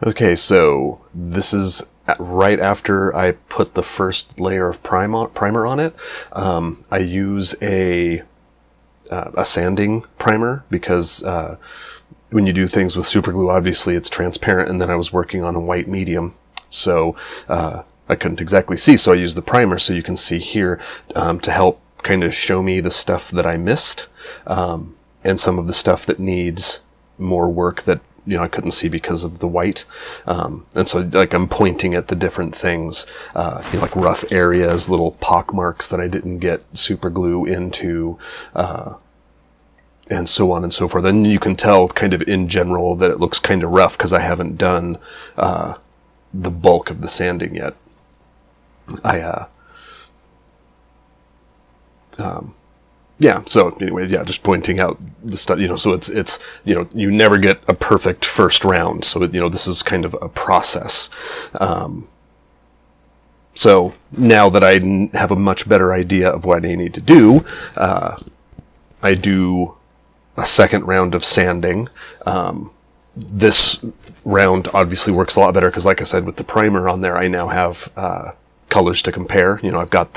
Okay, so this is right after I put the first layer of primer on it. I use a sanding primer because when you do things with super glue, obviously it's transparent, and then I was working on a white medium, so I couldn't exactly see, so I used the primer so you can see here to help kind of show me the stuff that I missed and some of the stuff that needs more work that I couldn't see because of the white. And so like I'm pointing at the different things, like rough areas, little pock marks that I didn't get super glue into, and so on and so forth. And you can tell kind of in general that it looks kind of rough because I haven't done the bulk of the sanding yet. Yeah, so anyway, yeah, just pointing out the stuff, so it's, you never get a perfect first round. So, this is kind of a process. So now that I have a much better idea of what I need to do, I do a second round of sanding. This round obviously works a lot better because, like I said, with the primer on there, I now have colors to compare. I've got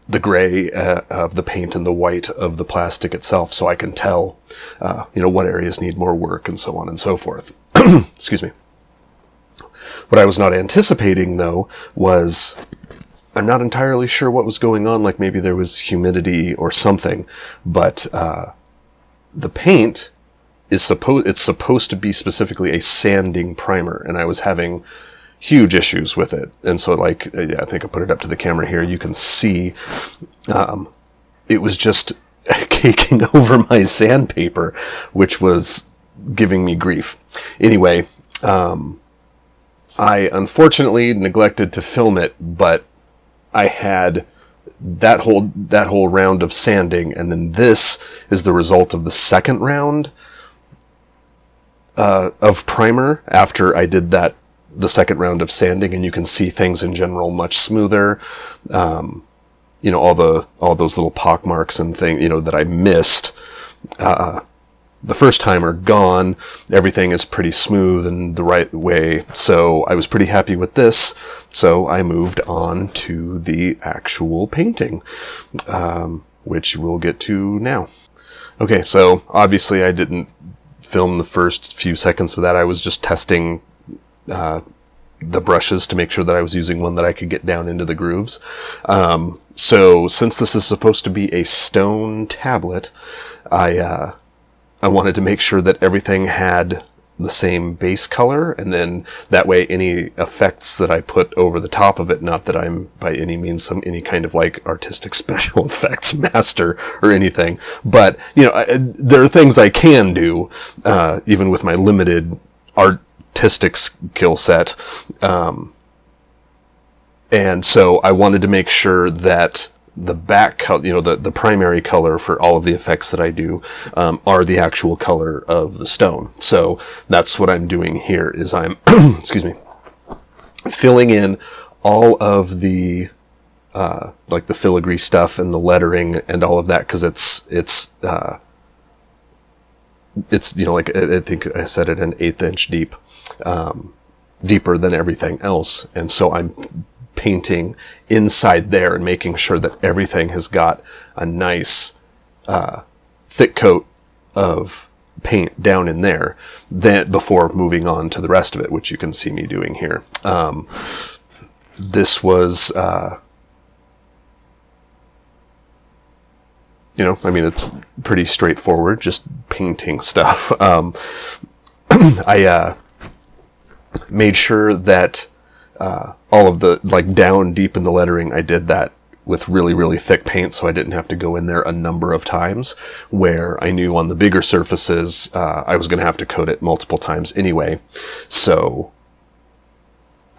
the gray of the paint and the white of the plastic itself, so I can tell, what areas need more work and so on and so forth. Excuse me. What I was not anticipating, though, was I'm not entirely sure what was going on, like maybe there was humidity or something, but the paint is supposed to be specifically a sanding primer, and I was having huge issues with it. And so, like, yeah, I think I put it up to the camera here. You can see it was just caking over my sandpaper, which was giving me grief. Anyway, I unfortunately neglected to film it, but I had that whole round of sanding, and then this is the result of the second round of primer after I did the second round of sanding, and you can see things in general much smoother. All those little pock marks and things, that I missed the first time are gone. Everything is pretty smooth and the right way. So I was pretty happy with this. So I moved on to the actual painting, which we'll get to now. Okay, so obviously I didn't film the first few seconds for that. I was just testing the brushes to make sure that I was using one that I could get down into the grooves. So since this is supposed to be a stone tablet, I wanted to make sure that everything had the same base color, and then that way any effects that I put over the top of it, not that I'm by any means any kind of like artistic special effects master or anything, but there are things I can do even with my limited artistic skill set, and so I wanted to make sure that the back color, the primary color for all of the effects that I do are the actual color of the stone. So that's what I'm doing here, is I'm excuse me, filling in all of the like the filigree stuff and the lettering and all of that, because it's like I think I said it, an 1/8 inch deep, deeper than everything else, and so I'm painting inside there and making sure that everything has got a nice thick coat of paint down in there, then before moving on to the rest of it, which you can see me doing here. This was it's pretty straightforward, just painting stuff. I made sure that all of the, like, down deep in the lettering, I did that with really, really thick paint, so I didn't have to go in there a number of times, where I knew on the bigger surfaces I was going to have to coat it multiple times anyway. So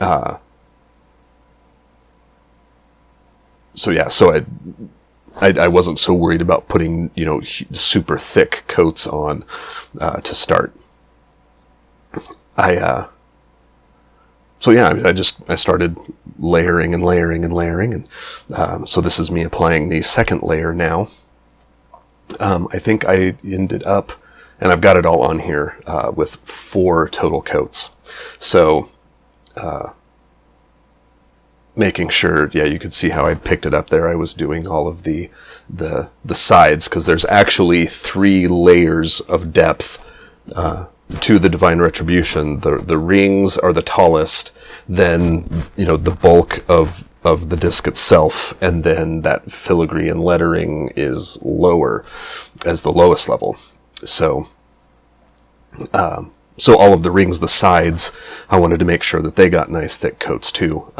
yeah, so I wasn't so worried about putting, super thick coats on to start. So yeah, I started layering and layering and layering, and so this is me applying the second layer now. I think I ended up and I've got it all on here with 4 total coats. So making sure, yeah, you could see how I picked it up there. I was doing all of the sides, because there's actually 3 layers of depth to the Divine Retribution. The rings are the tallest, then, you know, the bulk of the disc itself, and then that filigree and lettering is lower as the lowest level. So so all of the rings, the sides, I wanted to make sure that they got nice thick coats too.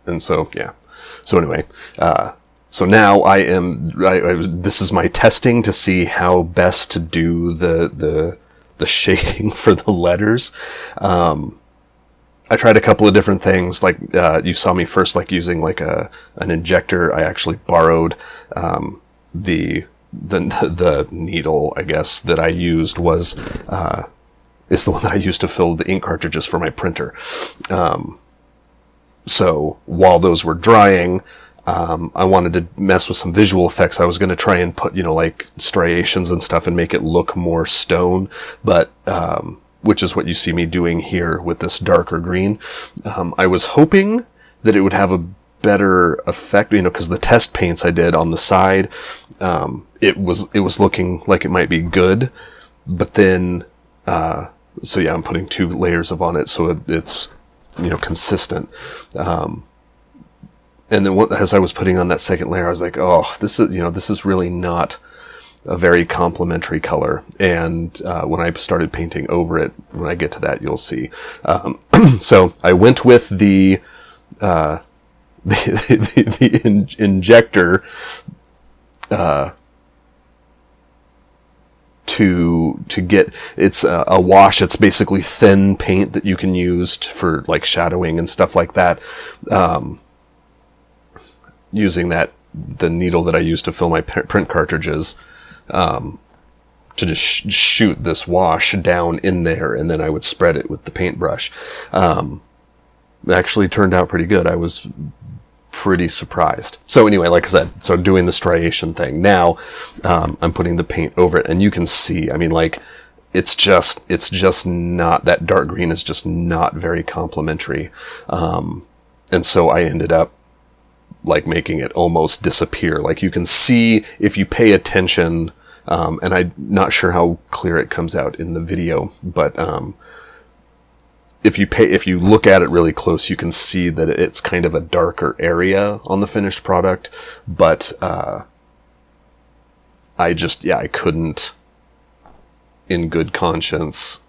And so, yeah. So anyway, so now this is my testing to see how best to do the shading for the letters. I tried a couple of different things. Like, you saw me first, like, using like an injector. I actually borrowed, the needle, I guess, that I used is the one that I used to fill the ink cartridges for my printer. So while those were drying, I wanted to mess with some visual effects. I was going to try and put, you know, like striations and stuff and make it look more stone, but, which is what you see me doing here with this darker green. I was hoping that it would have a better effect, you know, because the test paints I did on the side, it was looking like it might be good, but then, so yeah, I'm putting 2 layers of on it, so it's, you know, consistent. And then as I was putting on that second layer, I was like, oh, this is really not a very complementary color. And when I started painting over it, when I get to that, you'll see. So I went with the injector to get, it's a wash. It's basically thin paint that you can use for like shadowing and stuff like that. Using the needle that I used to fill my print cartridges, to just shoot this wash down in there, and then I would spread it with the paintbrush. It actually turned out pretty good. I was pretty surprised. So anyway, like I said, so doing the striation thing. Now, I'm putting the paint over it, and you can see, I mean, like, it's just not, that dark green is just not very complimentary. And so I ended up like making it almost disappear. Like, you can see if you pay attention, and I'm not sure how clear it comes out in the video, but, if you look at it really close, you can see that it's kind of a darker area on the finished product, but, I couldn't, in good conscience,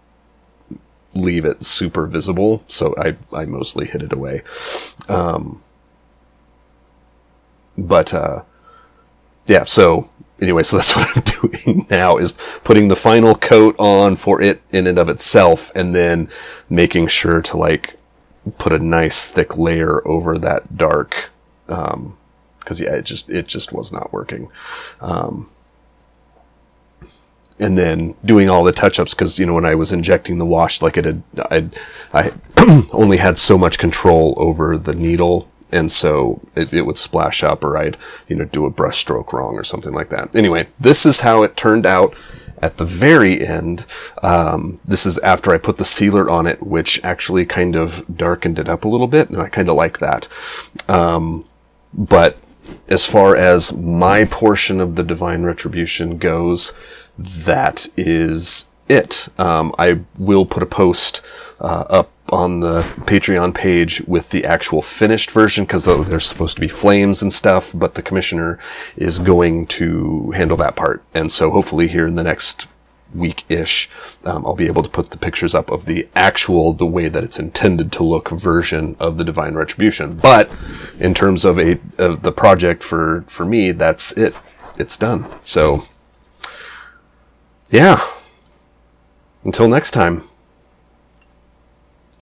leave it super visible, so I mostly hid it away. Yeah, so anyway, so that's what I'm doing now, is putting the final coat on for it in and of itself, and then making sure to like put a nice thick layer over that dark, because yeah, it just was not working. And then doing all the touch-ups, because, you know, when I was injecting the wash, like I only had so much control over the needle, and so it would splash up, or I'd, you know, do a brush stroke wrong or something like that. Anyway, this is how it turned out at the very end. This is after I put the sealer on it, which actually kind of darkened it up a little bit, and I kind of like that. But as far as my portion of the Divine Retribution goes, that is it. I will put a post up on the Patreon page with the actual finished version, because there's supposed to be flames and stuff, but the commissioner is going to handle that part. And so hopefully here in the next week-ish, I'll be able to put the pictures up of the way that it's intended to look version of the Divine Retribution. But in terms of the project for me, that's it. It's done. So yeah, until next time.